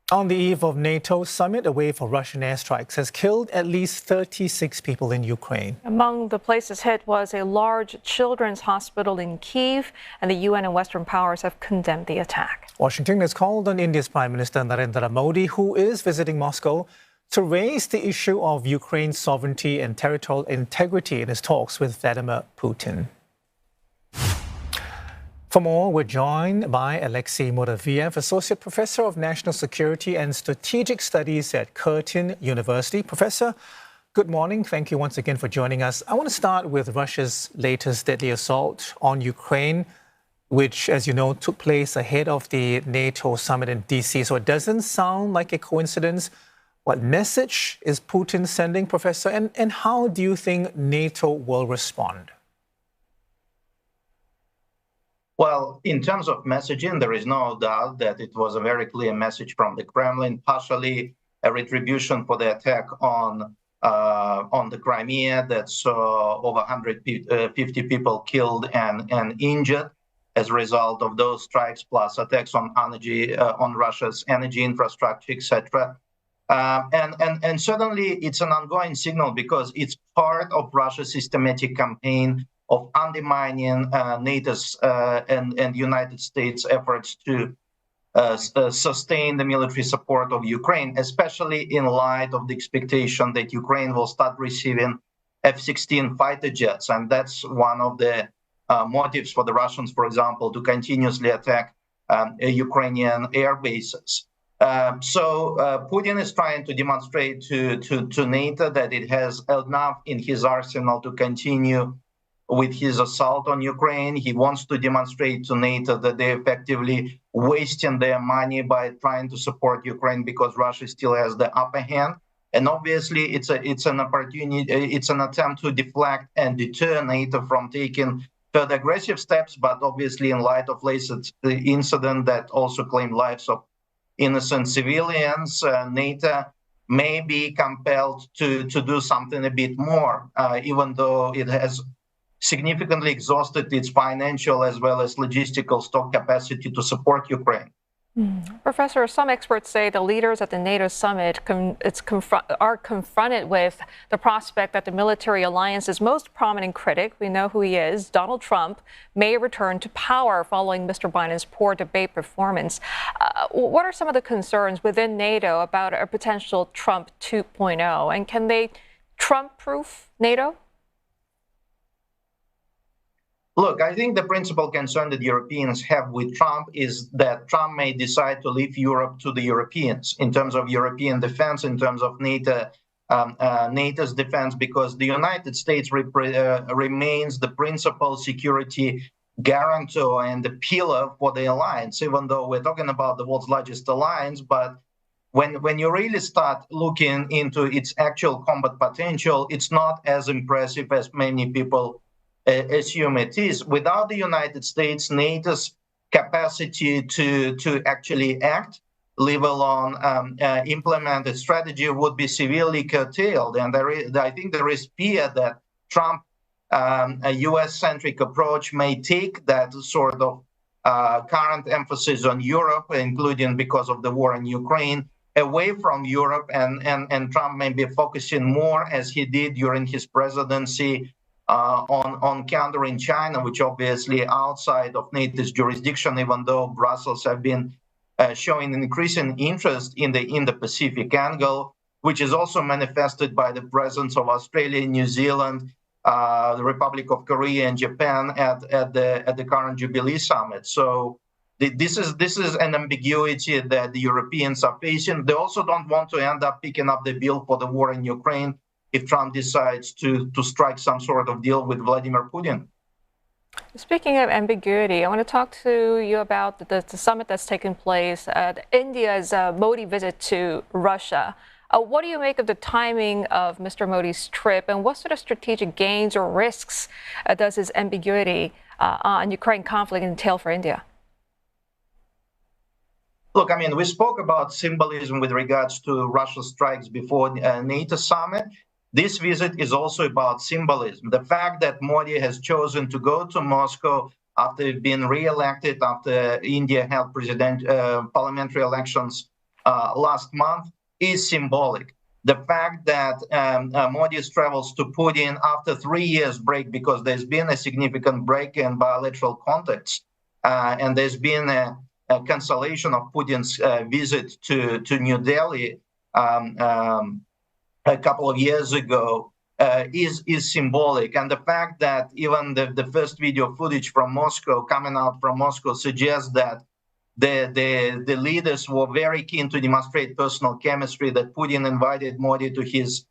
On the eve of NATO summit, a wave of Russian airstrikes has killed at least 36 people in Ukraine. Among the places hit was a large children's hospital in Kyiv, and the UN and Western powers have condemned the attack. Washington has called on India's Prime Minister Narendra Modi, who is visiting Moscow, to raise the issue of Ukraine's sovereignty and territorial integrity in his talks with Vladimir Putin. For more, we're joined by Alexey Muraviev, Associate Professor of National Security and Strategic Studies at Curtin University. Professor, good morning. Thank you once again for joining us. I want to start with Russia's latest deadly assault on Ukraine, which, as you know, took place ahead of the NATO summit in DC. So it doesn't sound like a coincidence. What message is Putin sending, Professor? And how do you think NATO will respond? Well, in terms of messaging, there is no doubt that it was a very clear message from the Kremlin, partially a retribution for the attack on the Crimea that saw over 150 people killed and injured as a result of those strikes, plus attacks on energy, on Russia's energy infrastructure, etc. And certainly it's an ongoing signal because it's part of Russia's systematic campaign of undermining NATO's and United States efforts to sustain the military support of Ukraine, especially in light of the expectation that Ukraine will start receiving F-16 fighter jets. And that's one of the motives for the Russians, for example, to continuously attack Ukrainian air bases. So Putin is trying to demonstrate to NATO that it has enough in his arsenal to continue with his assault on Ukraine. He wants to demonstrate to NATO that they're effectively wasting their money by trying to support Ukraine because Russia still has the upper hand. And obviously, it's an opportunity. It's an attempt to deflect and deter NATO from taking further aggressive steps. But obviously, in light of the incident that also claimed lives of innocent civilians, NATO may be compelled to do something a bit more, even though it has significantly exhausted its financial as well as logistical stock capacity to support Ukraine. Professor, some experts say the leaders at the NATO summit are confronted with the prospect that the military alliance's most prominent critic, we know who he is, Donald Trump, may return to power following Mr. Biden's poor debate performance. What are some of the concerns within NATO about a potential Trump 2.0? And can they Trump-proof NATO? Look, I think the principal concern that Europeans have with Trump is that Trump may decide to leave Europe to the Europeans in terms of European defense, in terms of NATO, NATO's defense, because the United States remains the principal security guarantor and the pillar for the alliance, even though we're talking about the world's largest alliance. But when you really start looking into its actual combat potential, it's not as impressive as many people assume it is. Without the United States, NATO's capacity to actually act, leave alone implement a strategy, would be severely curtailed. And I think there is fear that Trump, a US-centric approach, may take that sort of current emphasis on Europe, including because of the war in Ukraine, away from Europe, and Trump may be focusing more, as he did during his presidency, on countering China, which obviously outside of NATO's jurisdiction, even though Brussels have been showing increasing interest in the Indo-Pacific angle, which is also manifested by the presence of Australia, New Zealand, the Republic of Korea, and Japan at the current Jubilee Summit. So this is an ambiguity that the Europeans are facing. They also don't want to end up picking up the bill for the war in Ukraine if Trump decides to strike some sort of deal with Vladimir Putin. Speaking of ambiguity, I want to talk to you about the summit that's taken place at India's Modi visit to Russia. What do you make of the timing of Mr. Modi's trip, and what sort of strategic gains or risks does his ambiguity on Ukraine conflict entail for India? Look, I mean, we spoke about symbolism with regards to Russia's strikes before the NATO summit. This visit is also about symbolism. The fact that Modi has chosen to go to Moscow after being re-elected, after India held parliamentary elections last month is symbolic. The fact that Modi's travels to Putin after 3 years break, because there's been a significant break in bilateral contacts, and there's been a cancellation of Putin's visit to New Delhi a couple of years ago, is symbolic. And the fact that even the first video footage from Moscow, coming out from Moscow, suggests that the leaders were very keen to demonstrate personal chemistry, that Putin invited Modi to his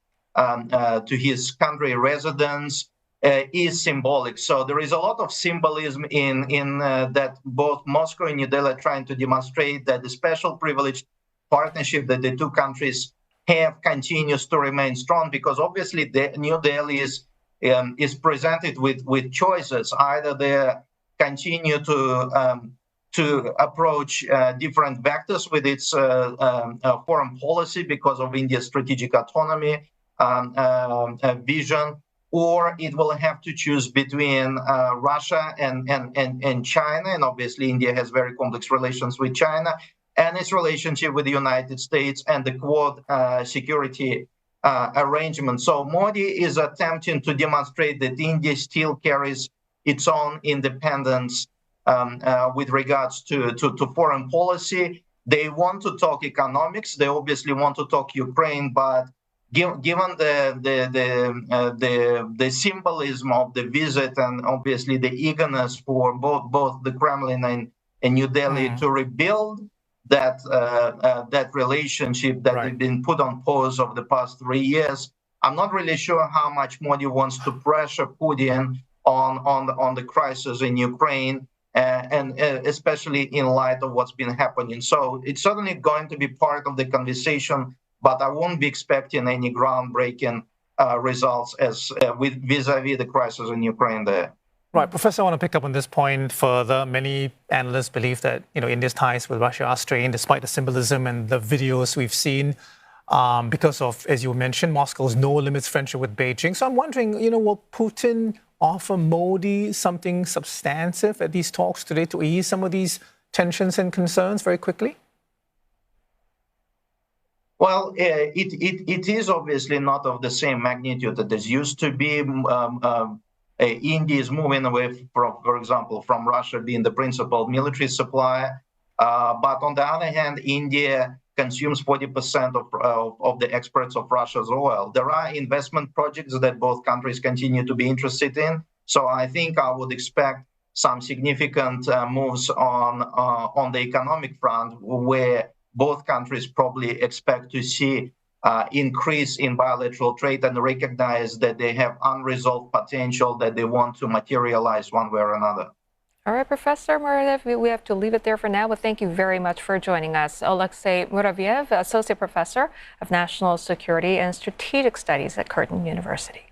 country residence, is symbolic. So there is a lot of symbolism in that both Moscow and New Delhi are trying to demonstrate that the special privileged partnership that the two countries have continues to remain strong, because obviously the New Delhi is presented with choices. Either they continue to approach different vectors with its foreign policy because of India's strategic autonomy vision, or it will have to choose between Russia and China. And obviously India has very complex relations with China, and its relationship with the United States and the Quad security arrangement. So Modi is attempting to demonstrate that India still carries its own independence with regards to foreign policy. They want to talk economics. They obviously want to talk Ukraine, but given the symbolism of the visit and obviously the eagerness for both the Kremlin and New Delhi to rebuild that relationship that had been put on pause over the past 3 years, I'm not really sure how much Modi wants to pressure Putin on the crisis in Ukraine, and especially in light of what's been happening. So it's certainly going to be part of the conversation, but I won't be expecting any groundbreaking results as vis-a-vis the crisis in Ukraine there. Right, Professor, I want to pick up on this point further. Many analysts believe that India's ties with Russia are strained despite the symbolism and the videos we've seen because of, as you mentioned, Moscow's no limits friendship with Beijing. So I'm wondering, will Putin offer Modi something substantive at these talks today to ease some of these tensions and concerns very quickly? Well, it is obviously not of the same magnitude that there used to be. India is moving away from, for example, from Russia being the principal military supplier. But on the other hand, India consumes 40% of the exports of Russia's oil. There are investment projects that both countries continue to be interested in. So I think I would expect some significant moves on the economic front, where both countries probably expect to see increase in bilateral trade and recognize that they have unresolved potential that they want to materialize one way or another. All right, Professor Muraviev, we have to leave it there for now, but thank you very much for joining us. Alexey Muraviev, Associate Professor of National Security and Strategic Studies at Curtin University.